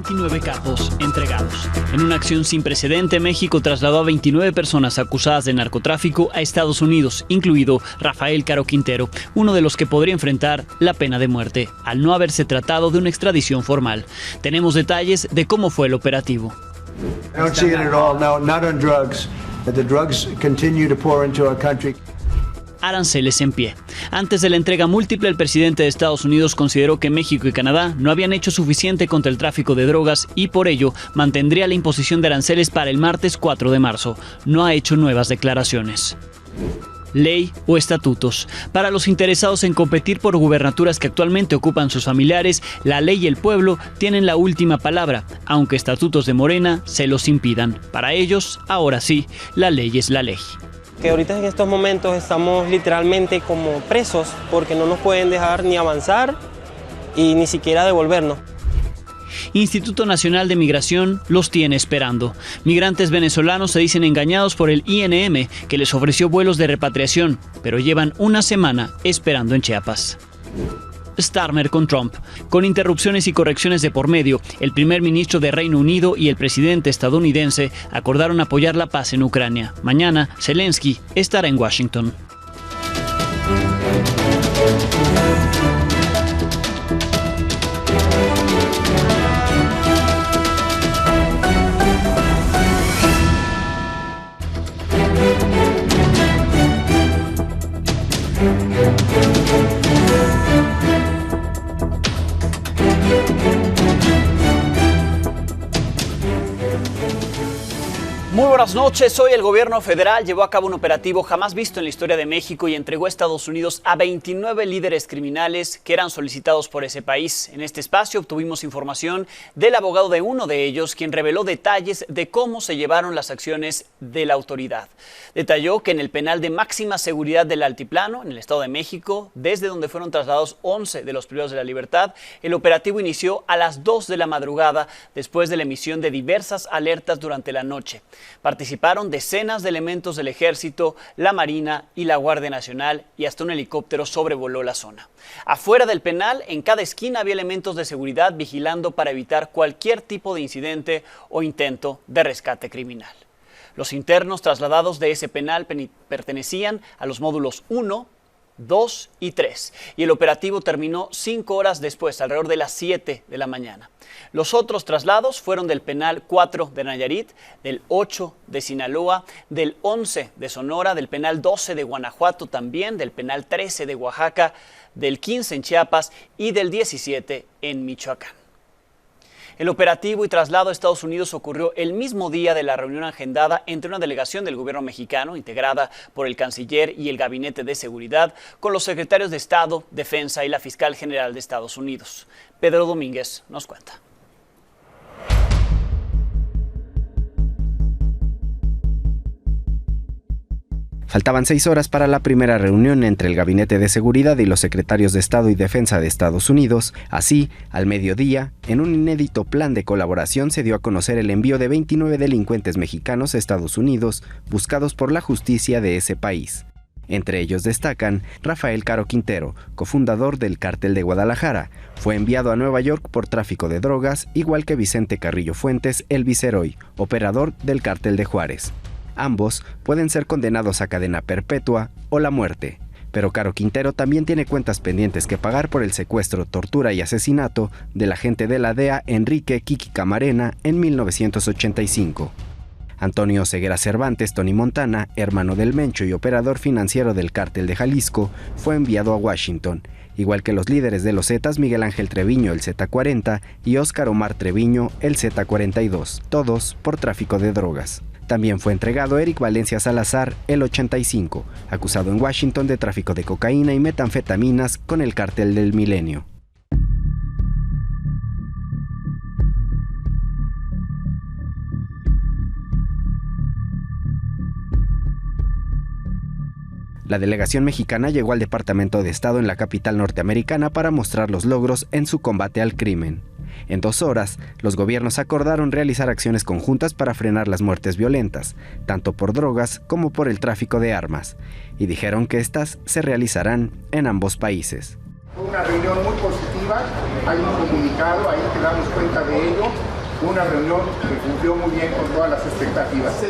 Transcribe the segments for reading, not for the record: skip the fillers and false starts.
29 capos entregados. En una acción sin precedente, México trasladó a 29 personas acusadas de narcotráfico a Estados Unidos, incluido Rafael Caro Quintero, uno de los que podría enfrentar la pena de muerte, al no haberse tratado de una extradición formal. Tenemos detalles de cómo fue el operativo. I don't see it at all. No, not on drugs. The drugs continue to pour into our country. Aranceles en pie. Antes de la entrega múltiple, el presidente de Estados Unidos consideró que México y Canadá no habían hecho suficiente contra el tráfico de drogas y por ello mantendría la imposición de aranceles para el martes 4 de marzo. No ha hecho nuevas declaraciones. Ley o estatutos. Para los interesados en competir por gubernaturas que actualmente ocupan sus familiares, la ley y el pueblo tienen la última palabra, aunque estatutos de Morena se los impidan. Para ellos, ahora sí, la ley es la ley. Que ahorita en estos momentos estamos literalmente como presos porque no nos pueden dejar ni avanzar y ni siquiera devolvernos. Instituto Nacional de Migración los tiene esperando. Migrantes venezolanos se dicen engañados por el INM, que les ofreció vuelos de repatriación, pero llevan una semana esperando en Chiapas. Starmer con Trump. Con interrupciones y correcciones de por medio, el primer ministro de Reino Unido y el presidente estadounidense acordaron apoyar la paz en Ucrania. Mañana, Zelensky estará en Washington. Muy buenas noches. Hoy el gobierno federal llevó a cabo un operativo jamás visto en la historia de México y entregó a Estados Unidos a 29 líderes criminales que eran solicitados por ese país. En este espacio obtuvimos información del abogado de uno de ellos, quien reveló detalles de cómo se llevaron las acciones de la autoridad. Detalló que en el penal de máxima seguridad del Altiplano, en el Estado de México, desde donde fueron trasladados 11 de los privados de la libertad, el operativo inició a las 2 de la madrugada después de la emisión de diversas alertas durante la noche. Participaron decenas de elementos del Ejército, la Marina y la Guardia Nacional y hasta un helicóptero sobrevoló la zona. Afuera del penal, en cada esquina había elementos de seguridad vigilando para evitar cualquier tipo de incidente o intento de rescate criminal. Los internos trasladados de ese penal pertenecían a los módulos 1, 2 y 3, y el operativo terminó 5 horas después, alrededor de las 7 de la mañana. Los otros traslados fueron del penal 4 de Nayarit, del 8 de Sinaloa, del 11 de Sonora, del penal 12 de Guanajuato también, del penal 13 de Oaxaca, del 15 en Chiapas y del 17 en Michoacán. El operativo y traslado a Estados Unidos ocurrió el mismo día de la reunión agendada entre una delegación del gobierno mexicano, integrada por el canciller y el Gabinete de Seguridad, con los secretarios de Estado, Defensa y la fiscal general de Estados Unidos. Pedro Domínguez nos cuenta. Faltaban 6 horas para la primera reunión entre el Gabinete de Seguridad y los secretarios de Estado y Defensa de Estados Unidos. Así, al mediodía, en un inédito plan de colaboración se dio a conocer el envío de 29 delincuentes mexicanos a Estados Unidos, buscados por la justicia de ese país. Entre ellos destacan Rafael Caro Quintero, cofundador del Cártel de Guadalajara. Fue enviado a Nueva York por tráfico de drogas, igual que Vicente Carrillo Fuentes, el Viceroy, operador del Cártel de Juárez. Ambos pueden ser condenados a cadena perpetua o la muerte, pero Caro Quintero también tiene cuentas pendientes que pagar por el secuestro, tortura y asesinato del agente de la DEA Enrique Kiki Camarena en 1985. Antonio Ceguera Cervantes, Tony Montana, hermano del Mencho y operador financiero del Cártel de Jalisco, fue enviado a Washington, igual que los líderes de los Zetas Miguel Ángel Treviño, el Z40, y Óscar Omar Treviño, el Z42, todos por tráfico de drogas. También fue entregado Eric Valencia Salazar, el 85, acusado en Washington de tráfico de cocaína y metanfetaminas con el Cártel del Milenio. La delegación mexicana llegó al Departamento de Estado en la capital norteamericana para mostrar los logros en su combate al crimen. En 2 horas, los gobiernos acordaron realizar acciones conjuntas para frenar las muertes violentas, tanto por drogas como por el tráfico de armas, y dijeron que estas se realizarán en ambos países. Fue una reunión muy positiva. feedback, hay un comunicado, ahí te damos cuenta de ello, una reunión que cumplió muy bien con todas las expectativas.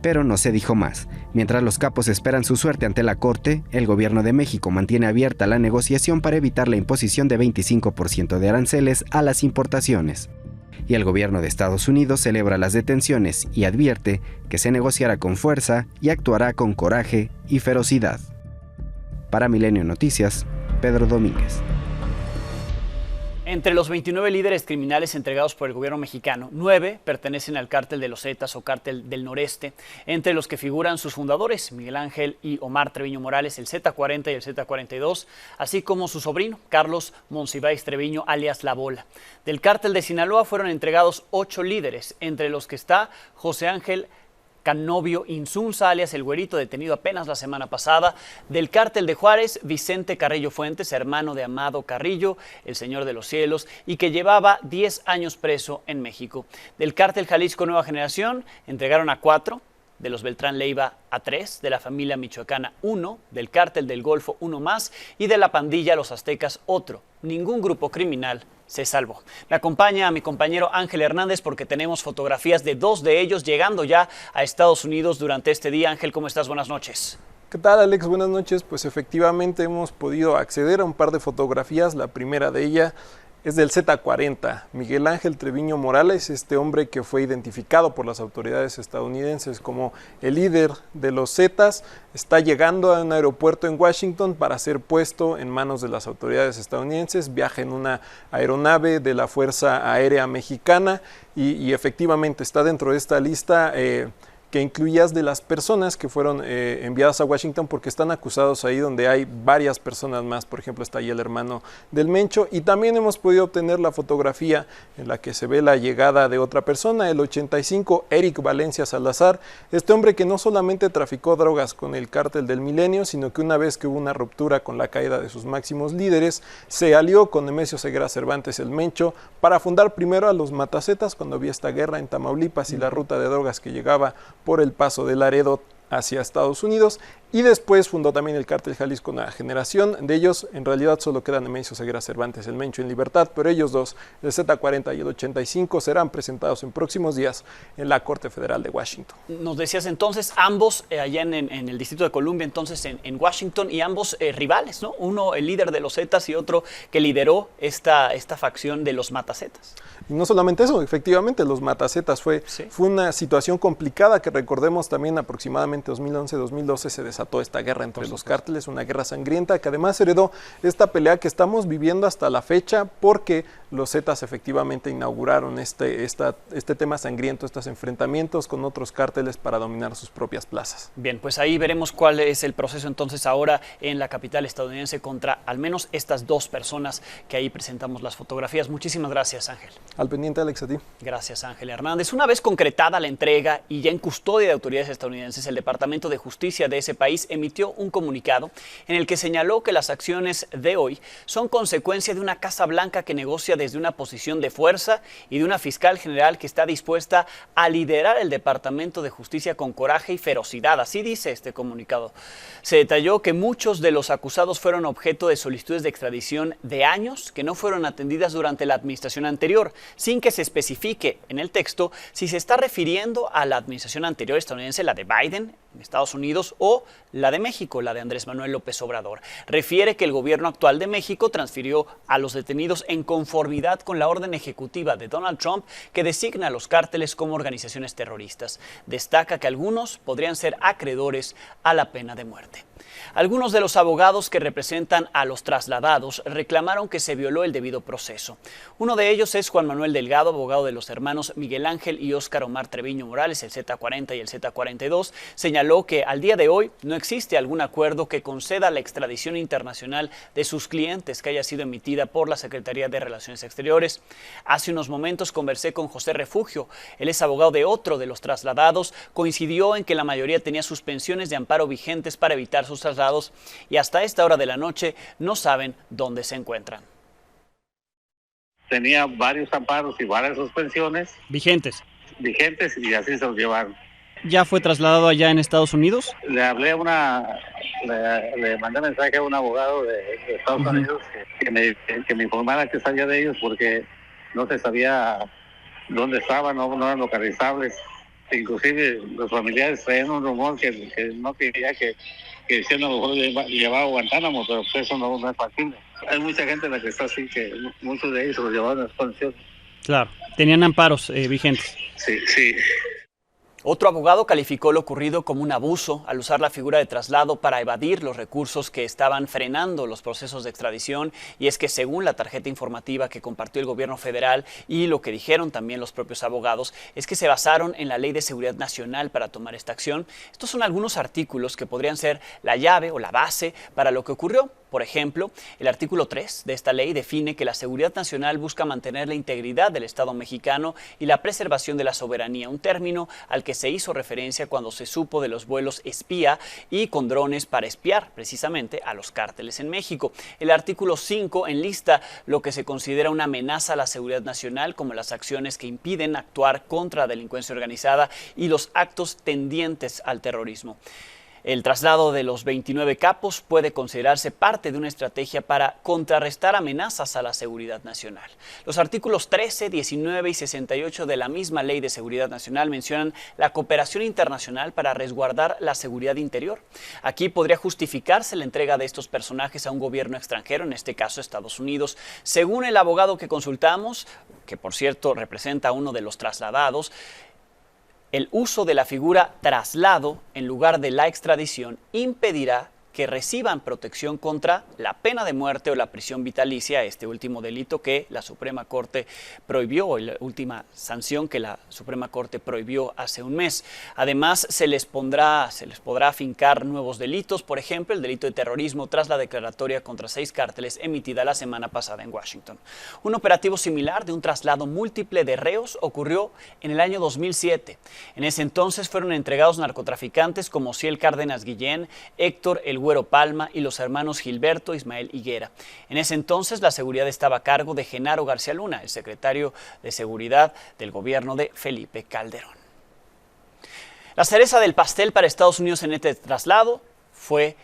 Pero no se dijo más. Mientras los capos esperan su suerte ante la Corte, el gobierno de México mantiene abierta la negociación para evitar la imposición de 25% de aranceles a las importaciones. Y el gobierno de Estados Unidos celebra las detenciones y advierte que se negociará con fuerza y actuará con coraje y ferocidad. Para Milenio Noticias, Pedro Domínguez. Entre los 29 líderes criminales entregados por el gobierno mexicano, 9 pertenecen al cártel de los Zetas o cártel del Noreste, entre los que figuran sus fundadores, Miguel Ángel y Omar Treviño Morales, el Z40 y el Z42, así como su sobrino, Carlos Monsiváis Treviño, alias La Bola. Del cártel de Sinaloa fueron entregados 8 líderes, entre los que está José Ángel Canovio Insunza, alias El Güerito, detenido apenas la semana pasada. Del cártel de Juárez, Vicente Carrillo Fuentes, hermano de Amado Carrillo, el Señor de los Cielos, y que llevaba 10 años preso en México. Del cártel Jalisco Nueva Generación, entregaron a 4, de los Beltrán Leiva a 3, de la familia michoacana 1, del cártel del Golfo 1 más, y de la pandilla Los Aztecas otro. Ningún grupo criminal se salvó. Me acompaña a mi compañero Ángel Hernández porque tenemos fotografías de 2 de ellos llegando ya a Estados Unidos durante este día. Ángel, ¿cómo estás? Buenas noches. ¿Qué tal, Alex? Buenas noches. Pues efectivamente hemos podido acceder a un par de fotografías. La primera de ellas es del Z40, Miguel Ángel Treviño Morales, este hombre que fue identificado por las autoridades estadounidenses como el líder de los Zetas, está llegando a un aeropuerto en Washington para ser puesto en manos de las autoridades estadounidenses, viaja en una aeronave de la Fuerza Aérea Mexicana y efectivamente está dentro de esta lista que incluía de las personas que fueron enviadas a Washington porque están acusados ahí donde hay varias personas más. Por ejemplo, está ahí el hermano del Mencho, y también hemos podido obtener la fotografía en la que se ve la llegada de otra persona, el 85, Eric Valencia Salazar, este hombre que no solamente traficó drogas con el cártel del Milenio, sino que una vez que hubo una ruptura con la caída de sus máximos líderes, se alió con Nemesio Ceguera Cervantes, el Mencho, para fundar primero a los Matazetas cuando había esta guerra en Tamaulipas y la ruta de drogas que llegaba por el paso de Laredo hacia Estados Unidos, y después fundó también el cártel Jalisco Nueva Generación. De ellos en realidad solo quedan Nemesio Ceguera Cervantes, el Mencho, en libertad, pero ellos dos, el Z40 y el 85, serán presentados en próximos días en la Corte Federal de Washington. Nos decías entonces, ambos allá en el Distrito de Columbia, entonces en Washington, y ambos rivales, ¿no? Uno el líder de los Zetas y otro que lideró esta facción de los Matazetas. Y no solamente eso, efectivamente los Matazetas fue una situación complicada que recordemos también aproximadamente 2011-2012 se desató esta guerra entre los cárteles, una guerra sangrienta que además heredó esta pelea que estamos viviendo hasta la fecha porque los Zetas efectivamente inauguraron este tema sangriento, estos enfrentamientos con otros cárteles para dominar sus propias plazas. Bien, pues ahí veremos cuál es el proceso entonces ahora en la capital estadounidense contra al menos estas 2 personas que ahí presentamos las fotografías. Muchísimas gracias, Ángel. Al pendiente, Alex, a ti. Gracias, Ángel Hernández. Una vez concretada la entrega y ya en custodia de autoridades estadounidenses, el Departamento de Justicia de ese país emitió un comunicado en el que señaló que las acciones de hoy son consecuencia de una Casa Blanca que negocia desde una posición de fuerza y de una fiscal general que está dispuesta a liderar el Departamento de Justicia con coraje y ferocidad. Así dice este comunicado. Se detalló que muchos de los acusados fueron objeto de solicitudes de extradición de años que no fueron atendidas durante la administración anterior, sin que se especifique en el texto si se está refiriendo a la administración anterior estadounidense, la de Biden en Estados Unidos, o la de México, la de Andrés Manuel López Obrador. Refiere que el gobierno actual de México transfirió a los detenidos en conformidad con la orden ejecutiva de Donald Trump que designa a los cárteles como organizaciones terroristas. Destaca que algunos podrían ser acreedores a la pena de muerte. Algunos de los abogados que representan a los trasladados reclamaron que se violó el debido proceso. Uno de ellos es Juan Manuel Delgado, abogado de los hermanos Miguel Ángel y Óscar Omar Treviño Morales, el Z40 y el Z42, señaló que al día de hoy no existe algún acuerdo que conceda la extradición internacional de sus clientes que haya sido emitida por la Secretaría de Relaciones Exteriores. Hace unos momentos conversé con José Refugio, él es abogado de otro de los trasladados, coincidió en que la mayoría tenía suspensiones de amparo vigentes para evitar sus traslados y hasta esta hora de la noche no saben dónde se encuentran. Tenía varios amparos y varias suspensiones Vigentes y así se los llevaron. ¿Ya fue trasladado allá en Estados Unidos? Le hablé a una le mandé mensaje a un abogado de Estados Unidos que me informara que sabía de ellos, porque no se sabía dónde estaban, no eran localizables. Inclusive los familiares traían un rumor que no quería que decían a lo mejor llevaba a Guantánamo, pero pues eso no es factible. Hay mucha gente en la que está así, que muchos de ellos se los llevaron a las condiciones. Claro, tenían amparos vigentes. Sí. Otro abogado calificó lo ocurrido como un abuso al usar la figura de traslado para evadir los recursos que estaban frenando los procesos de extradición, y es que según la tarjeta informativa que compartió el gobierno federal y lo que dijeron también los propios abogados, es que se basaron en la Ley de Seguridad Nacional para tomar esta acción. Estos son algunos artículos que podrían ser la llave o la base para lo que ocurrió. Por ejemplo, el artículo 3 de esta ley define que la seguridad nacional busca mantener la integridad del Estado mexicano y la preservación de la soberanía, un término al que se hizo referencia cuando se supo de los vuelos espía y con drones para espiar precisamente a los cárteles en México. El artículo 5 enlista lo que se considera una amenaza a la seguridad nacional, como las acciones que impiden actuar contra la delincuencia organizada y los actos tendientes al terrorismo. El traslado de los 29 capos puede considerarse parte de una estrategia para contrarrestar amenazas a la seguridad nacional. Los artículos 13, 19 y 68 de la misma Ley de Seguridad Nacional mencionan la cooperación internacional para resguardar la seguridad interior. Aquí podría justificarse la entrega de estos personajes a un gobierno extranjero, en este caso Estados Unidos. Según el abogado que consultamos, que por cierto representa a uno de los trasladados, el uso de la figura traslado en lugar de la extradición impedirá que reciban protección contra la pena de muerte o la prisión vitalicia, este último delito que la Suprema Corte prohibió, o la última sanción que la Suprema Corte prohibió hace un mes. Además, se les podrá afincar nuevos delitos, por ejemplo, el delito de terrorismo tras la declaratoria contra 6 cárteles emitida la semana pasada en Washington. Un operativo similar de un traslado múltiple de reos ocurrió en el año 2007. En ese entonces fueron entregados narcotraficantes como Ciel Cárdenas Guillén, Héctor El Güero Palma y los hermanos Gilberto Ismael Higuera. En ese entonces la seguridad estaba a cargo de Genaro García Luna, el secretario de Seguridad del gobierno de Felipe Calderón. La cereza del pastel para Estados Unidos en este traslado fue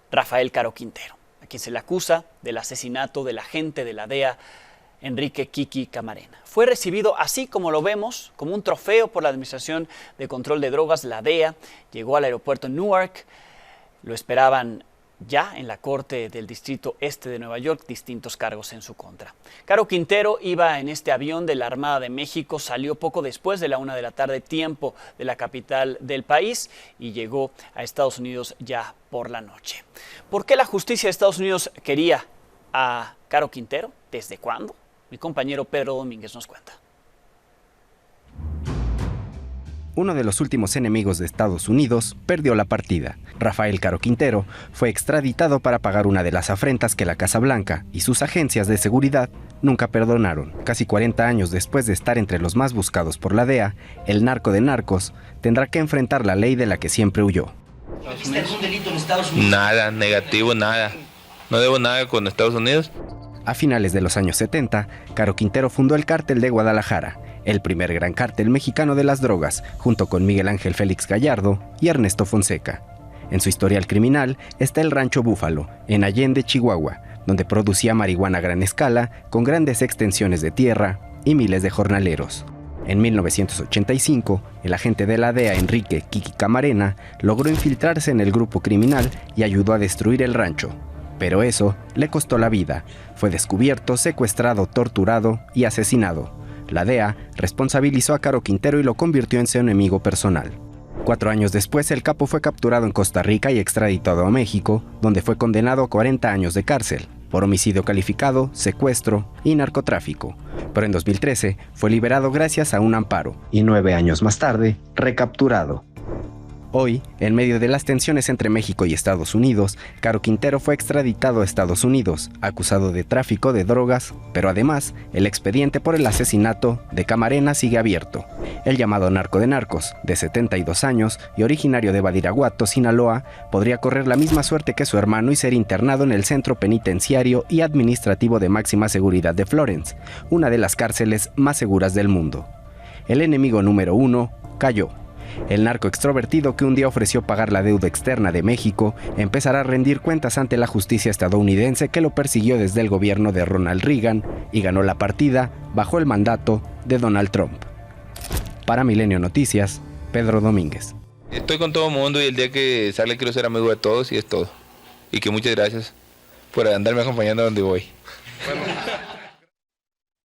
Rafael Caro Quintero, a quien se le acusa del asesinato del agente de la DEA, Enrique Kiki Camarena. Fue recibido así como lo vemos, como un trofeo por la Administración de Control de Drogas, la DEA. Llegó al aeropuerto en Newark. Lo esperaban ya en la Corte del Distrito Este de Nueva York distintos cargos en su contra. Caro Quintero iba en este avión de la Armada de México, salió poco después de la 1 de la tarde, tiempo de la capital del país, y llegó a Estados Unidos ya por la noche. ¿Por qué la justicia de Estados Unidos quería a Caro Quintero? ¿Desde cuándo? Mi compañero Pedro Domínguez nos cuenta. Uno de los últimos enemigos de Estados Unidos perdió la partida. Rafael Caro Quintero fue extraditado para pagar una de las afrentas que la Casa Blanca y sus agencias de seguridad nunca perdonaron. Casi 40 años después de estar entre los más buscados por la DEA, el narco de narcos tendrá que enfrentar la ley de la que siempre huyó. ¿Existe algún delito en Estados Unidos? Nada, negativo, nada. No debo nada con Estados Unidos. A finales de los años 70, Caro Quintero fundó el Cártel de Guadalajara, el primer gran cártel mexicano de las drogas, junto con Miguel Ángel Félix Gallardo y Ernesto Fonseca. En su historial criminal está el Rancho Búfalo, en Allende, Chihuahua, donde producía marihuana a gran escala, con grandes extensiones de tierra y miles de jornaleros. En 1985, el agente de la DEA, Enrique Kiki Camarena, logró infiltrarse en el grupo criminal y ayudó a destruir el rancho. Pero eso le costó la vida. Fue descubierto, secuestrado, torturado y asesinado. La DEA responsabilizó a Caro Quintero y lo convirtió en su enemigo personal. 4 años después, el capo fue capturado en Costa Rica y extraditado a México, donde fue condenado a 40 años de cárcel por homicidio calificado, secuestro y narcotráfico. Pero en 2013 fue liberado gracias a un amparo y 9 años más tarde, recapturado. Hoy, en medio de las tensiones entre México y Estados Unidos, Caro Quintero fue extraditado a Estados Unidos, acusado de tráfico de drogas, pero además, el expediente por el asesinato de Camarena sigue abierto. El llamado narco de narcos, de 72 años y originario de Badiraguato, Sinaloa, podría correr la misma suerte que su hermano y ser internado en el Centro Penitenciario y Administrativo de Máxima Seguridad de Florence, una de las cárceles más seguras del mundo. El enemigo número 1 cayó. El narco extrovertido, que un día ofreció pagar la deuda externa de México, empezará a rendir cuentas ante la justicia estadounidense que lo persiguió desde el gobierno de Ronald Reagan y ganó la partida bajo el mandato de Donald Trump. Para Milenio Noticias, Pedro Domínguez. Estoy con todo el mundo y el día que sale quiero ser amigo de todos y es todo. Y que muchas gracias por andarme acompañando a donde voy.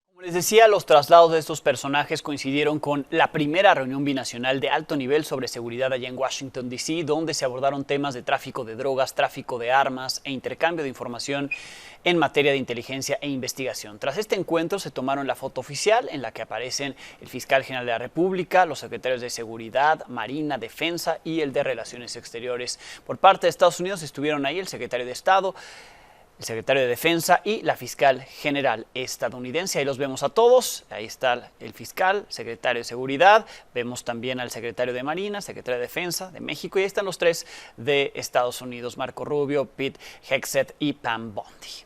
Como les decía, los traslados de estos personajes coincidieron con la primera reunión binacional de alto nivel sobre seguridad allá en Washington, D.C., donde se abordaron temas de tráfico de drogas, tráfico de armas e intercambio de información en materia de inteligencia e investigación. Tras este encuentro se tomaron la foto oficial en la que aparecen el fiscal general de la República, los secretarios de Seguridad, Marina, Defensa y el de Relaciones Exteriores. Por parte de Estados Unidos estuvieron ahí el secretario de Estado, el secretario de Defensa y la fiscal general estadounidense. Ahí los vemos a todos. Ahí está el fiscal, secretario de Seguridad. Vemos también al secretario de Marina, secretario de Defensa de México. Y ahí están los tres de Estados Unidos, Marco Rubio, Pete Hegseth y Pam Bondi.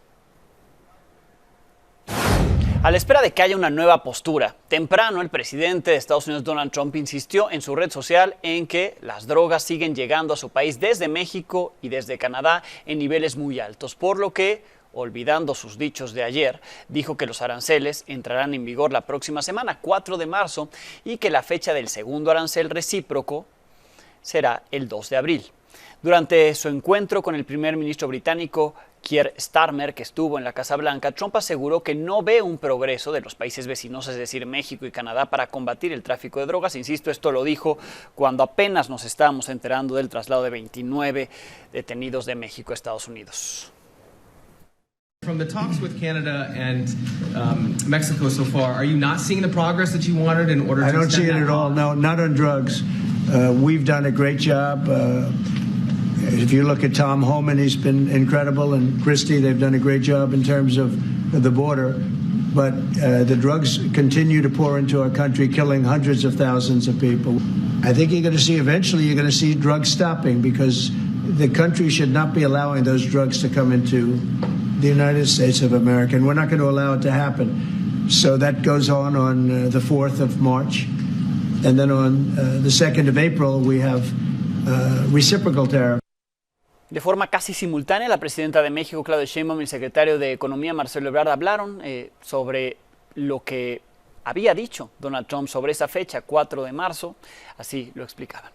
A la espera de que haya una nueva postura, temprano el presidente de Estados Unidos, Donald Trump, insistió en su red social en que las drogas siguen llegando a su país desde México y desde Canadá en niveles muy altos, por lo que, olvidando sus dichos de ayer, dijo que los aranceles entrarán en vigor la próxima semana, 4 de marzo, y que la fecha del segundo arancel recíproco será el 2 de abril. Durante su encuentro con el primer ministro británico, Keir Starmer, que estuvo en la Casa Blanca, Trump aseguró que no ve un progreso de los países vecinos, es decir, México y Canadá, para combatir el tráfico de drogas. Insisto, esto lo dijo cuando apenas nos estábamos enterando del traslado de 29 detenidos de México a Estados Unidos. From the talks with Canada and Mexico so far, are you not seeing the progress that you wanted in order to I don't see it at all. No, not on drugs. We've done a great job. If you look at Tom Homan, he's been incredible, and Christie, they've done a great job in terms of the border. But the drugs continue to pour into our country, killing hundreds of thousands of people. I think eventually you're going to see drugs stopping, because the country should not be allowing those drugs to come into the United States of America, and we're not going to allow it to happen. So that goes on the 4th of March. And then on the 2nd of April, we have reciprocal tariffs. De forma casi simultánea, la presidenta de México, Claudia Sheinbaum, y el secretario de Economía, Marcelo Ebrard, hablaron sobre lo que había dicho Donald Trump sobre esa fecha, 4 de marzo. Así lo explicaban.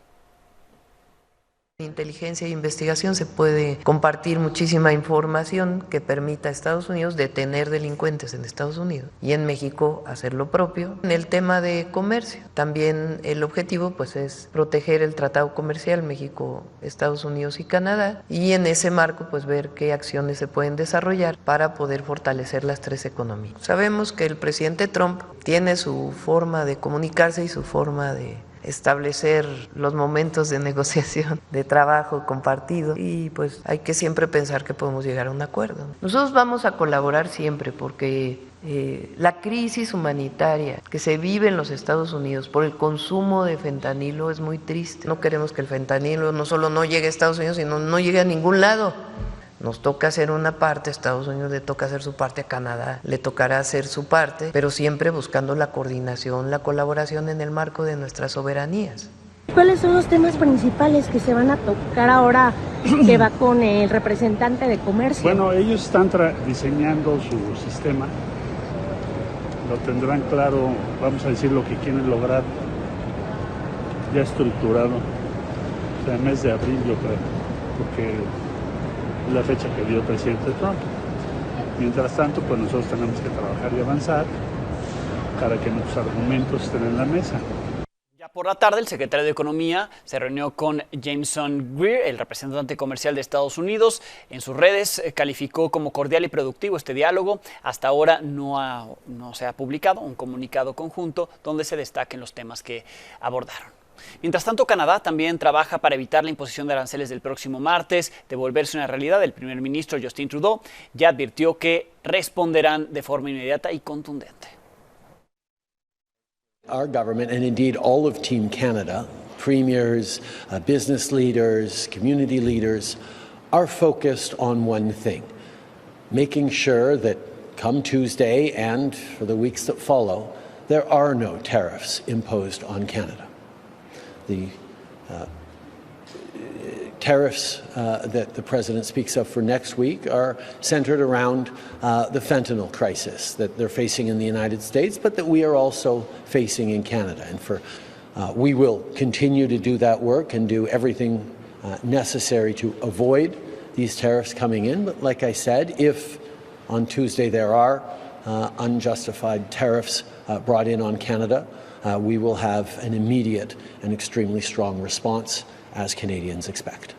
Inteligencia e investigación se puede compartir muchísima información que permita a Estados Unidos detener delincuentes en Estados Unidos y en México hacer lo propio. En el tema de comercio, también el objetivo pues es proteger el tratado comercial México, Estados Unidos y Canadá, y en ese marco pues ver qué acciones se pueden desarrollar para poder fortalecer las tres economías. Sabemos que el presidente Trump tiene su forma de comunicarse y su forma de establecer los momentos de negociación, de trabajo compartido, y pues hay que siempre pensar que podemos llegar a un acuerdo. Nosotros vamos a colaborar siempre porque la crisis humanitaria que se vive en los Estados Unidos por el consumo de fentanilo es muy triste. No queremos que el fentanilo no solo no llegue a Estados Unidos, sino no llegue a ningún lado. Nos toca hacer una parte, a Estados Unidos le toca hacer su parte, a Canadá le tocará hacer su parte, pero siempre buscando la coordinación, la colaboración en el marco de nuestras soberanías. ¿Cuáles son los temas principales que se van a tocar ahora que va con el representante de comercio? Bueno, ellos están diseñando su sistema, lo tendrán claro, vamos a decir, lo que quieren lograr, ya estructurado, o sea, el mes de abril yo creo, porque la fecha que dio el presidente Trump. Mientras tanto, pues nosotros tenemos que trabajar y avanzar para que nuestros argumentos estén en la mesa. Ya por la tarde, el secretario de Economía se reunió con Jameson Greer, el representante comercial de Estados Unidos. En sus redes calificó como cordial y productivo este diálogo. Hasta ahora no se ha publicado un comunicado conjunto donde se destaquen los temas que abordaron. Mientras tanto, Canadá también trabaja para evitar la imposición de aranceles del próximo martes, de volverse una realidad. El primer ministro Justin Trudeau ya advirtió que responderán de forma inmediata y contundente. Our government, and indeed all of Team Canada, premiers, business leaders, community leaders, are focused on one thing, making sure that come Tuesday and for the weeks that follow, there are no tariffs imposed on Canada. The tariffs that the president speaks of for next week are centered around the fentanyl crisis that they're facing in the United States, but that we are also facing in Canada. And we will continue to do that work and do everything necessary to avoid these tariffs coming in. But like I said, if on Tuesday there are unjustified tariffs brought in on Canada, we will have an immediate and extremely strong response, as Canadians expect.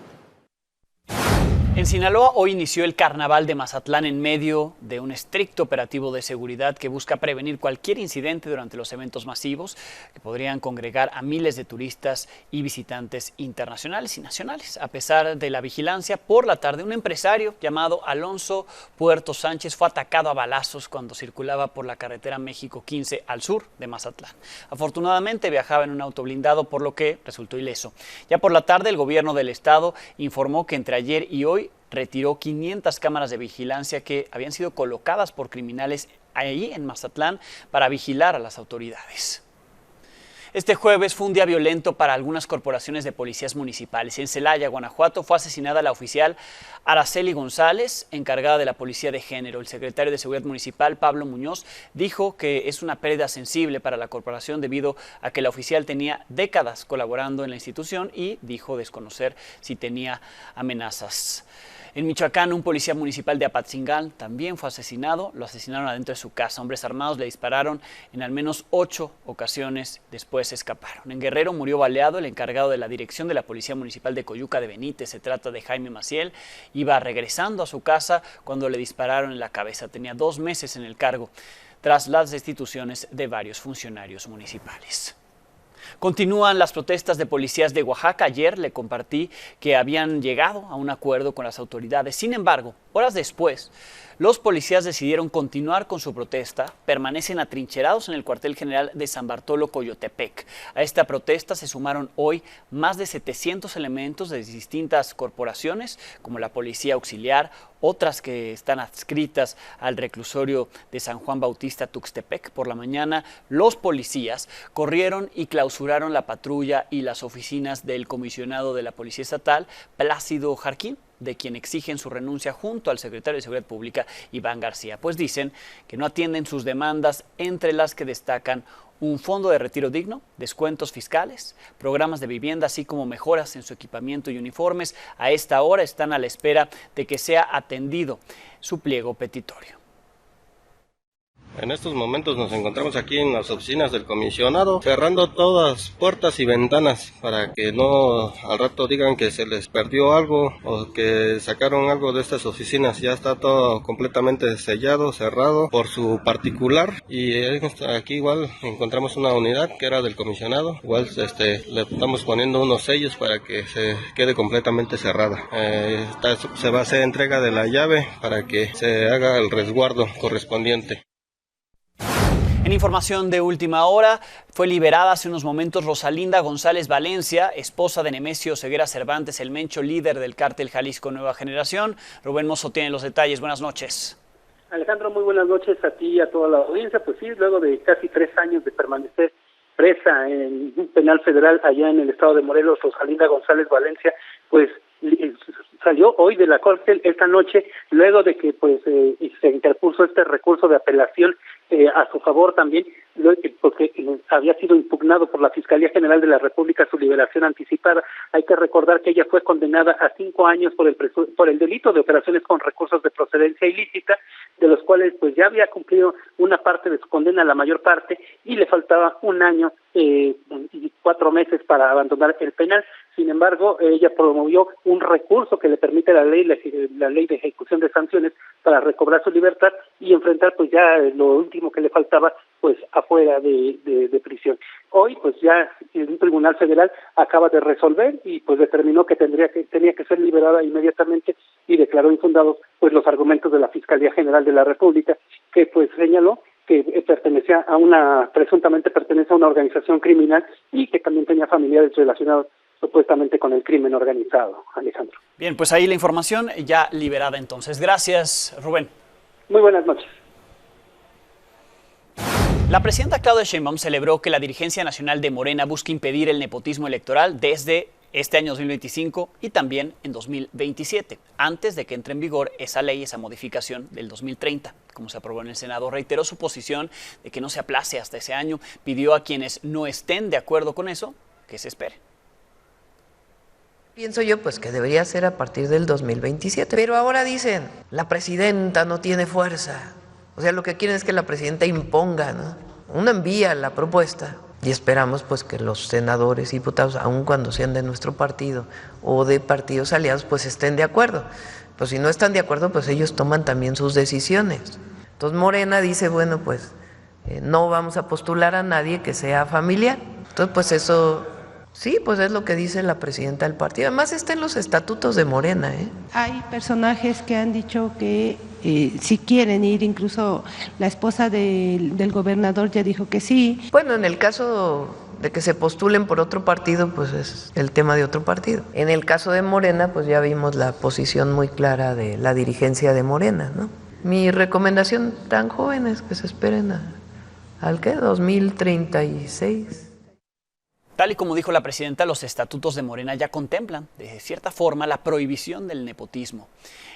En Sinaloa hoy inició el Carnaval de Mazatlán en medio de un estricto operativo de seguridad que busca prevenir cualquier incidente durante los eventos masivos que podrían congregar a miles de turistas y visitantes internacionales y nacionales. A pesar de la vigilancia, por la tarde un empresario llamado Alonso Puerto Sánchez fue atacado a balazos cuando circulaba por la carretera México 15 al sur de Mazatlán. Afortunadamente viajaba en un auto blindado, por lo que resultó ileso. Ya por la tarde el gobierno del estado informó que entre ayer y hoy retiró 500 cámaras de vigilancia que habían sido colocadas por criminales ahí en Mazatlán para vigilar a las autoridades. Este jueves fue un día violento para algunas corporaciones de policías municipales. En Celaya, Guanajuato, fue asesinada la oficial Araceli González, encargada de la Policía de Género. El secretario de Seguridad Municipal, Pablo Muñoz, dijo que es una pérdida sensible para la corporación debido a que la oficial tenía décadas colaborando en la institución y dijo desconocer si tenía amenazas. En Michoacán, un policía municipal de Apatzingán también fue asesinado. Lo asesinaron adentro de su casa. Hombres armados le dispararon en al menos 8 ocasiones, después escaparon. En Guerrero murió baleado el encargado de la dirección de la Policía Municipal de Coyuca de Benítez. Se trata de Jaime Maciel. Iba regresando a su casa cuando le dispararon en la cabeza. Tenía 2 meses en el cargo, tras las destituciones de varios funcionarios municipales. Continúan las protestas de policías de Oaxaca. Ayer le compartí que habían llegado a un acuerdo con las autoridades. Sin embargo, horas después, los policías decidieron continuar con su protesta. Permanecen atrincherados en el cuartel general de San Bartolo, Coyotepec. A esta protesta se sumaron hoy más de 700 elementos de distintas corporaciones, como la Policía Auxiliar, otras que están adscritas al reclusorio de San Juan Bautista, Tuxtepec. Por la mañana, los policías corrieron y clausuraron la patrulla y las oficinas del comisionado de la Policía Estatal, Plácido Jarquín, de quien exigen su renuncia junto al secretario de Seguridad Pública, Iván García, pues dicen que no atienden sus demandas, entre las que destacan un fondo de retiro digno, descuentos fiscales, programas de vivienda, así como mejoras en su equipamiento y uniformes. A esta hora están a la espera de que sea atendido su pliego petitorio. En estos momentos nos encontramos aquí en las oficinas del comisionado, cerrando todas puertas y ventanas para que no al rato digan que se les perdió algo o que sacaron algo de estas oficinas. Ya está todo completamente sellado, cerrado por su particular, y aquí igual encontramos una unidad que era del comisionado. Igual le estamos poniendo unos sellos para que se quede completamente cerrada. Se va a hacer entrega de la llave para que se haga el resguardo correspondiente. En información de última hora, fue liberada hace unos momentos Rosalinda González Valencia, esposa de Nemesio Ceguera Cervantes, el Mencho, líder del cártel Jalisco Nueva Generación. Rubén Mozo tiene los detalles. Buenas noches. Alejandro, muy buenas noches a ti y a toda la audiencia. Pues sí, luego de casi 3 años de permanecer presa en un penal federal allá en el estado de Morelos, Rosalinda González Valencia, pues salió hoy de la cárcel esta noche, luego de que se interpuso este recurso de apelación a su favor también, porque había sido impugnado por la Fiscalía General de la República su liberación anticipada. Hay que recordar que ella fue condenada a 5 años por el delito de operaciones con recursos de procedencia ilícita, de los cuales pues ya había cumplido una parte de su condena, la mayor parte, y le faltaba 1 año y 4 meses para abandonar el penal. Sin embargo, ella promovió un recurso que le permite la ley de ejecución de sanciones para recobrar su libertad y enfrentar pues ya lo último que le faltaba pues afuera de prisión. Hoy pues ya un tribunal federal acaba de resolver y pues determinó que tenía que ser liberada inmediatamente y declaró infundados pues los argumentos de la Fiscalía General de la República, que pues señaló que presuntamente pertenece a una organización criminal y que también tenía familiares relacionados supuestamente con el crimen organizado. Alejandro. Bien, pues ahí la información ya liberada entonces. Gracias, Rubén. Muy buenas noches. La presidenta Claudia Sheinbaum celebró que la dirigencia nacional de Morena busca impedir el nepotismo electoral desde este año 2025 y también en 2027, antes de que entre en vigor esa ley, esa modificación del 2030, como se aprobó en el Senado. Reiteró su posición de que no se aplace hasta ese año, pidió a quienes no estén de acuerdo con eso que se esperen. Pienso yo pues que debería ser a partir del 2027, pero ahora dicen, la presidenta no tiene fuerza. O sea, lo que quieren es que la presidenta imponga, ¿no? Uno envía la propuesta y esperamos pues que los senadores y diputados, aun cuando sean de nuestro partido o de partidos aliados, pues estén de acuerdo. Pues si no están de acuerdo, pues ellos toman también sus decisiones. Entonces Morena dice, bueno, pues no vamos a postular a nadie que sea familiar. Entonces pues eso, sí, pues es lo que dice la presidenta del partido. Además está en los estatutos de Morena, ¿eh? Hay personajes que han dicho que si quieren ir, incluso la esposa del gobernador ya dijo que sí. Bueno, en el caso de que se postulen por otro partido, pues es el tema de otro partido. En el caso de Morena, pues ya vimos la posición muy clara de la dirigencia de Morena, ¿no? Mi recomendación tan joven es que se esperen al ¿qué? 2036. Tal y como dijo la presidenta, los estatutos de Morena ya contemplan, de cierta forma, la prohibición del nepotismo.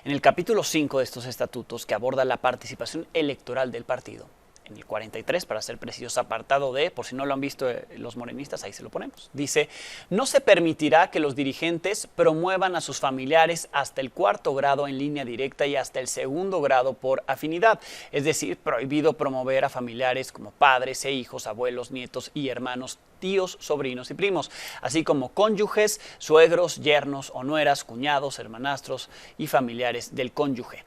En el capítulo 5 de estos estatutos, que aborda la participación electoral del partido, en el 43, para ser precisos, apartado de, por si no lo han visto los morenistas, ahí se lo ponemos, dice: no se permitirá que los dirigentes promuevan a sus familiares hasta el 4º grado en línea directa y hasta el 2º grado por afinidad. Es decir, prohibido promover a familiares como padres e hijos, abuelos, nietos y hermanos, tíos, sobrinos y primos, así como cónyuges, suegros, yernos o nueras, cuñados, hermanastros y familiares del cónyuge.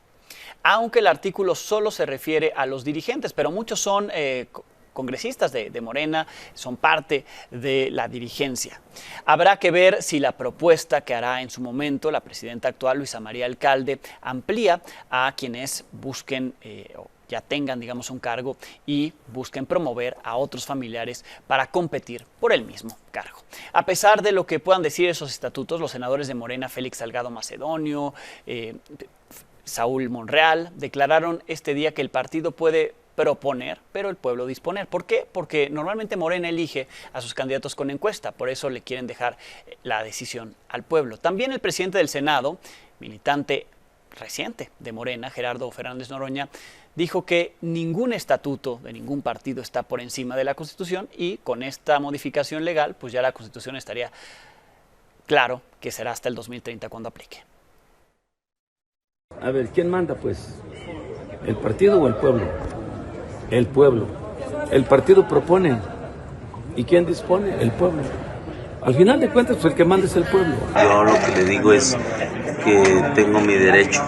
Aunque el artículo solo se refiere a los dirigentes, pero muchos son congresistas de Morena, son parte de la dirigencia. Habrá que ver si la propuesta que hará en su momento la presidenta actual, Luisa María Alcalde, amplía a quienes busquen ya tengan, digamos, un cargo y busquen promover a otros familiares para competir por el mismo cargo. A pesar de lo que puedan decir esos estatutos, los senadores de Morena, Félix Salgado Macedonio, Saúl Monreal, declararon este día que el partido puede proponer, pero el pueblo disponer. ¿Por qué? Porque normalmente Morena elige a sus candidatos con encuesta, por eso le quieren dejar la decisión al pueblo. También el presidente del Senado, militante reciente de Morena, Gerardo Fernández Noroña, dijo que ningún estatuto de ningún partido está por encima de la Constitución y con esta modificación legal, pues ya la Constitución estaría claro que será hasta el 2030 cuando aplique. A ver, ¿quién manda pues? ¿El partido o el pueblo? El pueblo. El partido propone. ¿Y quién dispone? El pueblo. Al final de cuentas, pues el que manda es el pueblo. Yo lo que le digo es que tengo mi derecho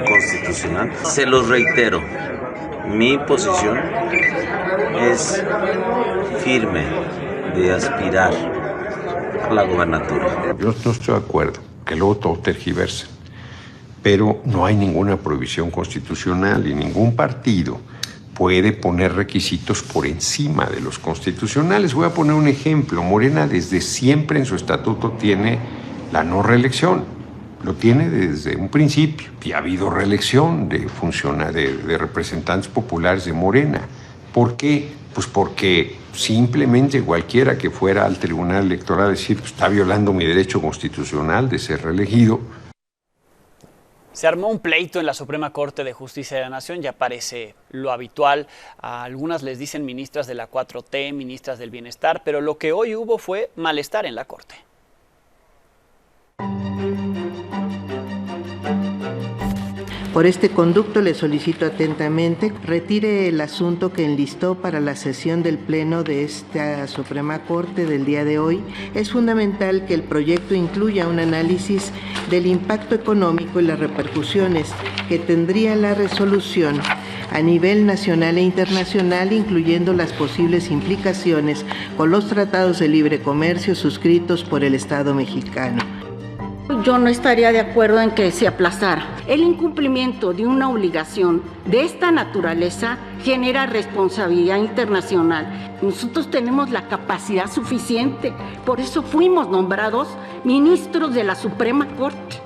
constitucional. Se los reitero, mi posición es firme de aspirar a la gobernatura. Yo no estoy de acuerdo, que luego todo tergiverse, pero no hay ninguna prohibición constitucional y ningún partido puede poner requisitos por encima de los constitucionales. Voy a poner un ejemplo. Morena desde siempre en su estatuto tiene la no reelección. Lo tiene desde un principio. Y ha habido reelección de representantes populares de Morena. ¿Por qué? Pues porque simplemente cualquiera que fuera al Tribunal Electoral a decir, pues, está violando mi derecho constitucional de ser reelegido. Se armó un pleito en la Suprema Corte de Justicia de la Nación, ya parece lo habitual. A algunas les dicen ministras de la 4T, ministras del Bienestar, pero lo que hoy hubo fue malestar en la Corte. Por este conducto le solicito atentamente retire el asunto que enlistó para la sesión del Pleno de esta Suprema Corte del día de hoy. Es fundamental que el proyecto incluya un análisis del impacto económico y las repercusiones que tendría la resolución a nivel nacional e internacional, incluyendo las posibles implicaciones con los tratados de libre comercio suscritos por el Estado mexicano. Yo no estaría de acuerdo en que se aplazara. El incumplimiento de una obligación de esta naturaleza genera responsabilidad internacional. Nosotros tenemos la capacidad suficiente, por eso fuimos nombrados ministros de la Suprema Corte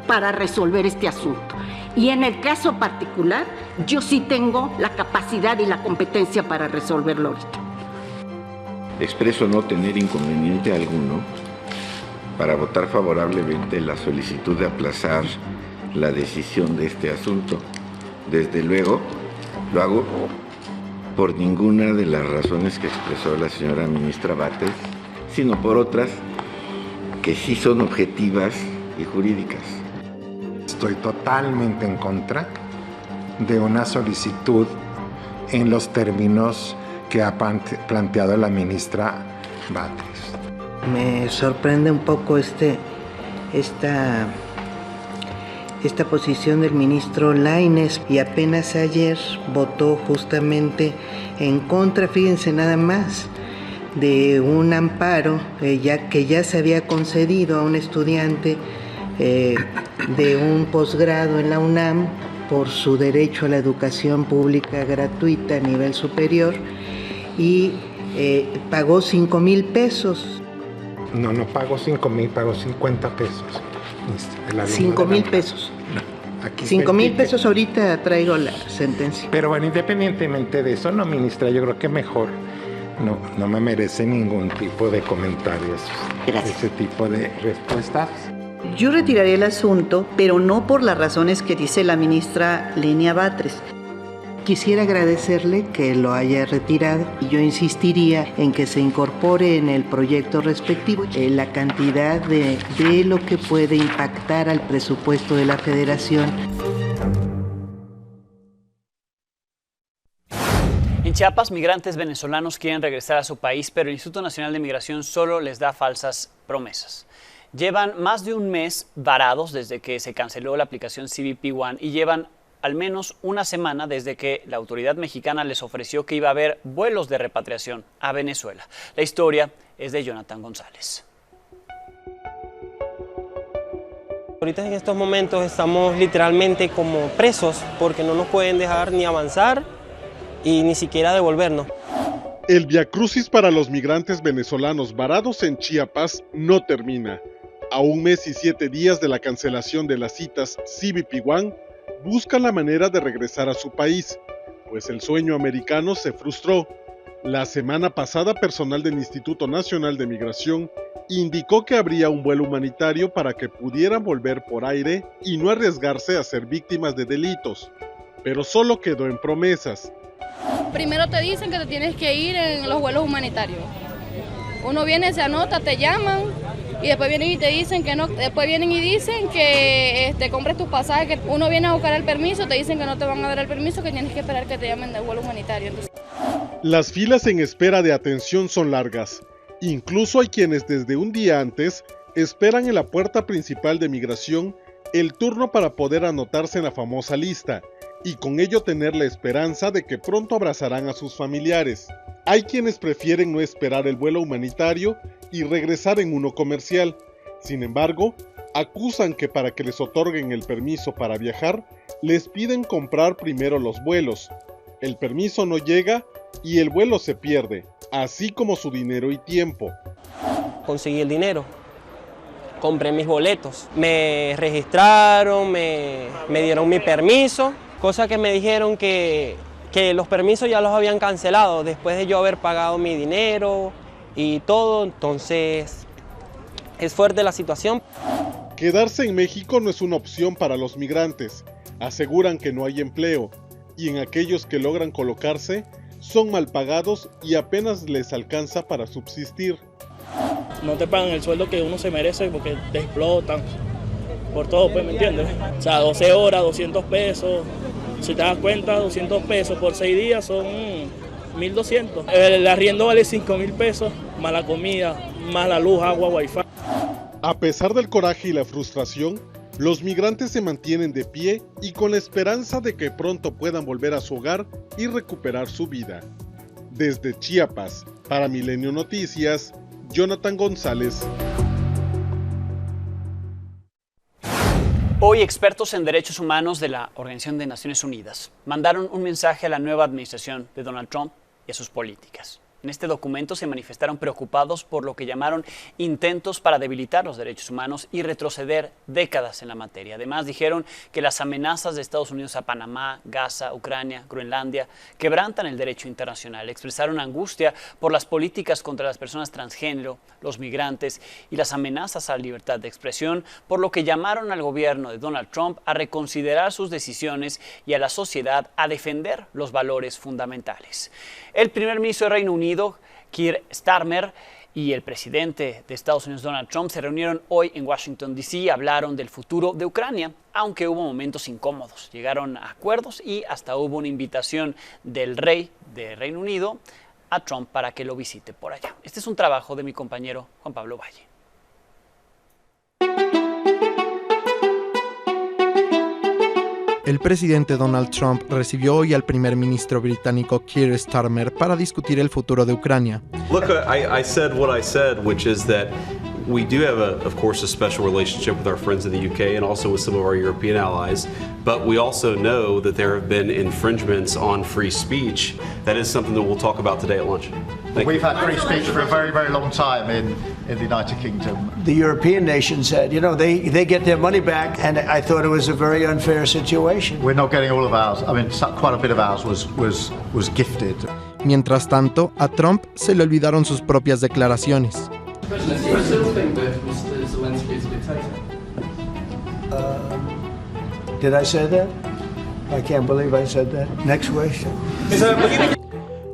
para resolver este asunto. Y en el caso particular, Yo sí tengo la capacidad y la competencia para resolverlo ahorita. Expreso no tener inconveniente alguno para votar favorablemente la solicitud de aplazar la decisión de este asunto. Desde luego, lo hago por ninguna de las razones que expresó la señora ministra Batres, sino por otras que sí son objetivas y jurídicas. Estoy totalmente en contra de una solicitud en los términos que ha planteado la ministra Batres. Me sorprende un poco esta posición del ministro Lainez, y apenas ayer votó justamente en contra, fíjense nada más, de un amparo que ya se había concedido a un estudiante de un posgrado en la UNAM por su derecho a la educación pública gratuita a nivel superior, y pagó 5,000 pesos. No pago 5,000, pago 50 pesos. 5,000 pesos. Aquí 5,000 pesos, ahorita traigo la sentencia. Pero bueno, independientemente de eso, no, ministra, yo creo que mejor no me merece ningún tipo de comentarios. Gracias. Ese tipo de respuestas. Yo retiraría el asunto, pero no por las razones que dice la ministra Lenia Batres. Quisiera agradecerle que lo haya retirado, y yo insistiría en que se incorpore en el proyecto respectivo la cantidad de lo que puede impactar al presupuesto de la Federación. En Chiapas, migrantes venezolanos quieren regresar a su país, pero el Instituto Nacional de Migración solo les da falsas promesas. Llevan más de un mes varados desde que se canceló la aplicación CBP One y llevan al menos una semana desde que la autoridad mexicana les ofreció que iba a haber vuelos de repatriación a Venezuela. La historia es de Jonathan González. Ahorita en estos momentos estamos literalmente como presos porque no nos pueden dejar ni avanzar y ni siquiera devolvernos. El viacrucis para los migrantes venezolanos varados en Chiapas no termina. A un mes y 7 días de la cancelación de las citas CBP One, buscan la manera de regresar a su país, pues el sueño americano se frustró. La semana pasada, personal del Instituto Nacional de Migración indicó que habría un vuelo humanitario para que pudieran volver por aire y no arriesgarse a ser víctimas de delitos, pero solo quedó en promesas. Primero te dicen que te tienes que ir en los vuelos humanitarios. Uno viene, se anota, te llaman, y después vienen y te dicen que no, después vienen y dicen que compres tus pasajes, que uno viene a buscar el permiso, te dicen que no te van a dar el permiso, que tienes que esperar que te llamen del vuelo humanitario. Entonces... Las filas en espera de atención son largas. Incluso hay quienes desde un día antes esperan en la puerta principal de migración el turno para poder anotarse en la famosa lista, y con ello tener la esperanza de que pronto abrazarán a sus familiares. Hay quienes prefieren no esperar el vuelo humanitario y regresar en uno comercial. Sin embargo, acusan que para que les otorguen el permiso para viajar, les piden comprar primero los vuelos. El permiso no llega y el vuelo se pierde, así como su dinero y tiempo. Conseguí el dinero, compré mis boletos, me registraron, me dieron mi permiso, cosa que me dijeron que los permisos ya los habían cancelado después de yo haber pagado mi dinero y todo. Entonces es fuerte la situación. Quedarse en México no es una opción para los migrantes. Aseguran que no hay empleo, y en aquellos que logran colocarse son mal pagados y apenas les alcanza para subsistir. No te pagan el sueldo que uno se merece porque te explotan por todo, pues, ¿me entiendes? O sea, 12 horas, 200 pesos. Si te das cuenta, 200 pesos por 6 días son 1.200. El arriendo vale 5.000 pesos, más la comida, más la luz, agua, wifi. A pesar del coraje y la frustración, los migrantes se mantienen de pie y con la esperanza de que pronto puedan volver a su hogar y recuperar su vida. Desde Chiapas, para Milenio Noticias, Jonathan González. Hoy, expertos en derechos humanos de la Organización de Naciones Unidas mandaron un mensaje a la nueva administración de Donald Trump y a sus políticas. En este documento se manifestaron preocupados por lo que llamaron intentos para debilitar los derechos humanos y retroceder décadas en la materia. Además, dijeron que las amenazas de Estados Unidos a Panamá, Gaza, Ucrania, Groenlandia quebrantan el derecho internacional. Expresaron angustia por las políticas contra las personas transgénero, los migrantes y las amenazas a la libertad de expresión, por lo que llamaron al gobierno de Donald Trump a reconsiderar sus decisiones y a la sociedad a defender los valores fundamentales. El primer ministro de Reino Unido, Keir Starmer, y el presidente de Estados Unidos, Donald Trump, se reunieron hoy en Washington, D.C. y hablaron del futuro de Ucrania, aunque hubo momentos incómodos. Llegaron a acuerdos y hasta hubo una invitación del rey de Reino Unido a Trump para que lo visite por allá. Este es un trabajo de mi compañero Juan Pablo Valle. El presidente Donald Trump recibió hoy al primer ministro británico Keir Starmer para discutir el futuro de Ucrania. Look, I said what I said, which is that we do have, of course, a special relationship with our friends in the UK and also with some of our European allies, but we also know that there have been infringements on free speech. That is something that we'll talk about today at lunch. We've had free speech for a very, very long time in the United Kingdom. The European nations said, you know, they get their money back, and I thought it was a very unfair situation. We're not getting all of ours. I mean, quite a bit of ours was gifted. Mientras tanto, a Trump se le olvidaron sus propias declaraciones. Did I say that? I can't believe I said that. Next question.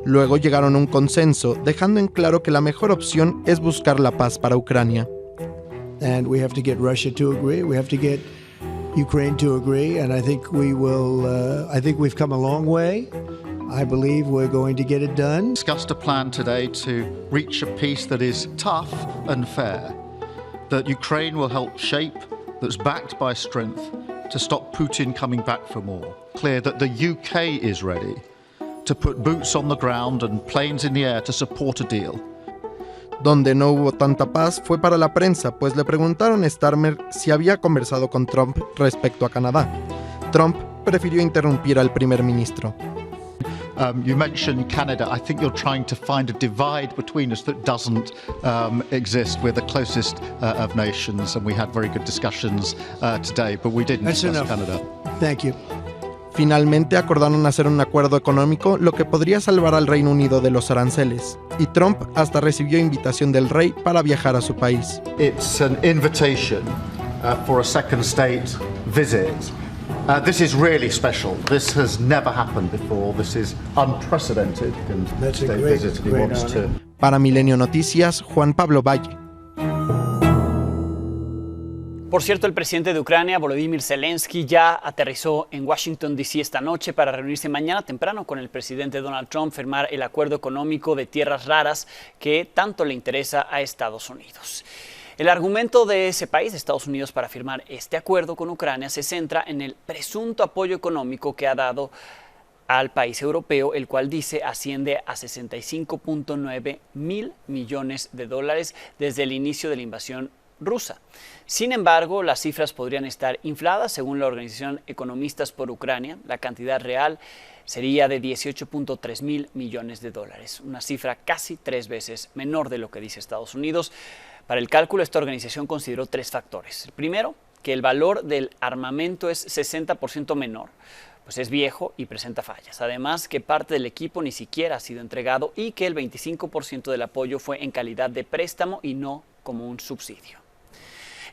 Luego llegaron a un consenso, dejando en claro que la mejor opción es buscar la paz para Ucrania. And we have to get Russia to agree. We have to get Ukraine to agree, and I think we will. I think we've come a long way. I believe we're going to get it done. Discussed a plan today to reach a peace that is tough and fair, that Ukraine will help shape, that's backed by strength, to stop Putin coming back for more. Clear that the UK is ready to put boots on the ground and planes in the air to support a deal. Donde no hubo tanta paz fue para la prensa, pues le preguntaron a Starmer si había conversado con Trump respecto a Canadá. Trump prefirió interrumpir al primer ministro. You mentioned Canada. I think you're trying to find a divide between us that doesn't exist. We're the closest of nations, and we had very good discussions today, but we didn't discuss Canada. Thank you. Finalmente acordaron hacer un acuerdo económico, lo que podría salvar al Reino Unido de los aranceles. Y Trump hasta recibió invitación del rey para viajar a su país. It's an invitation for a second state visit. This is really special. This has never happened before. This is unprecedented. That's a great honor. Para Milenio Noticias, Juan Pablo Valle. Por cierto, el presidente de Ucrania, Volodymyr Zelensky, ya aterrizó en Washington, D.C. esta noche para reunirse mañana temprano con el presidente Donald Trump, firmar el acuerdo económico de tierras raras que tanto le interesa a Estados Unidos. El argumento de ese país, Estados Unidos, para firmar este acuerdo con Ucrania se centra en el presunto apoyo económico que ha dado al país europeo, el cual dice asciende a 65.9 mil millones de dólares desde el inicio de la invasión rusa. Sin embargo, las cifras podrían estar infladas. Según la organización Economistas por Ucrania, la cantidad real sería de 18.3 mil millones de dólares, una cifra casi 3 veces menor de lo que dice Estados Unidos. Para el cálculo, esta organización consideró 3 factores. El primero, que el valor del armamento es 60% menor, pues es viejo y presenta fallas. Además, que parte del equipo ni siquiera ha sido entregado y que el 25% del apoyo fue en calidad de préstamo y no como un subsidio.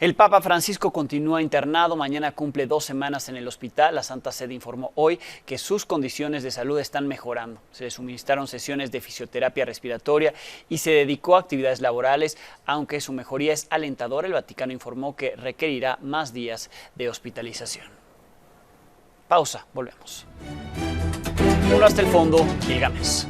El Papa Francisco continúa internado, mañana cumple 2 semanas en el hospital. La Santa Sede informó hoy que sus condiciones de salud están mejorando. Se le suministraron sesiones de fisioterapia respiratoria y se dedicó a actividades laborales. Aunque su mejoría es alentadora, el Vaticano informó que requerirá más días de hospitalización. Pausa, volvemos. Uno hasta el fondo, Gilgamesh.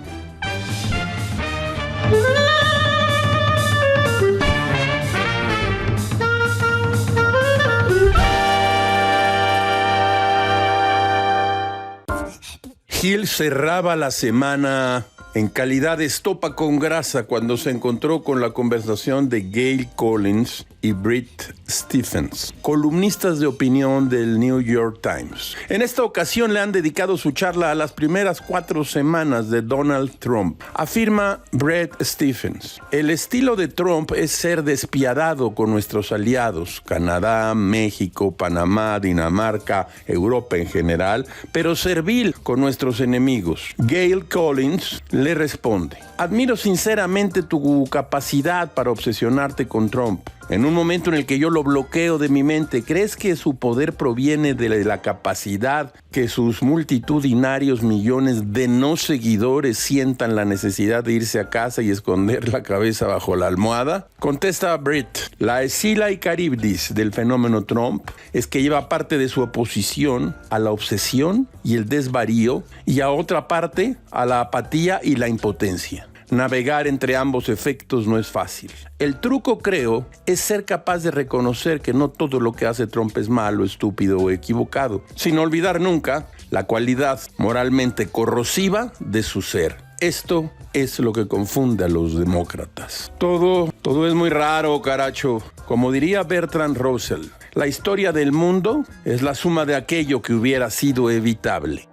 Gil cerraba la semana en calidad de estopa con grasa cuando se encontró con la conversación de Gail Collins y Bret Stephens, columnistas de opinión del New York Times. En esta ocasión le han dedicado su charla a las primeras 4 semanas de Donald Trump. Afirma Bret Stephens: el estilo de Trump es ser despiadado con nuestros aliados, Canadá, México, Panamá, Dinamarca, Europa en general, pero servil con nuestros enemigos. Gail Collins le responde: admiro sinceramente tu capacidad para obsesionarte con Trump. En un momento en el que yo lo bloqueo de mi mente, ¿crees que su poder proviene de la capacidad que sus multitudinarios millones de no seguidores sientan la necesidad de irse a casa y esconder la cabeza bajo la almohada? Contesta Bret: la Escila y Caribdis del fenómeno Trump es que lleva parte de su oposición a la obsesión y el desvarío, y a otra parte a la apatía y la impotencia. Navegar entre ambos efectos no es fácil. El truco, creo, es ser capaz de reconocer que no todo lo que hace Trump es malo, estúpido o equivocado, sin olvidar nunca la cualidad moralmente corrosiva de su ser. Esto es lo que confunde a los demócratas. Todo es muy raro, caracho. Como diría Bertrand Russell, la historia del mundo es la suma de aquello que hubiera sido evitable.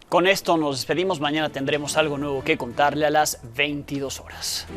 Con esto nos despedimos. Mañana tendremos algo nuevo que contarle a las 22 horas.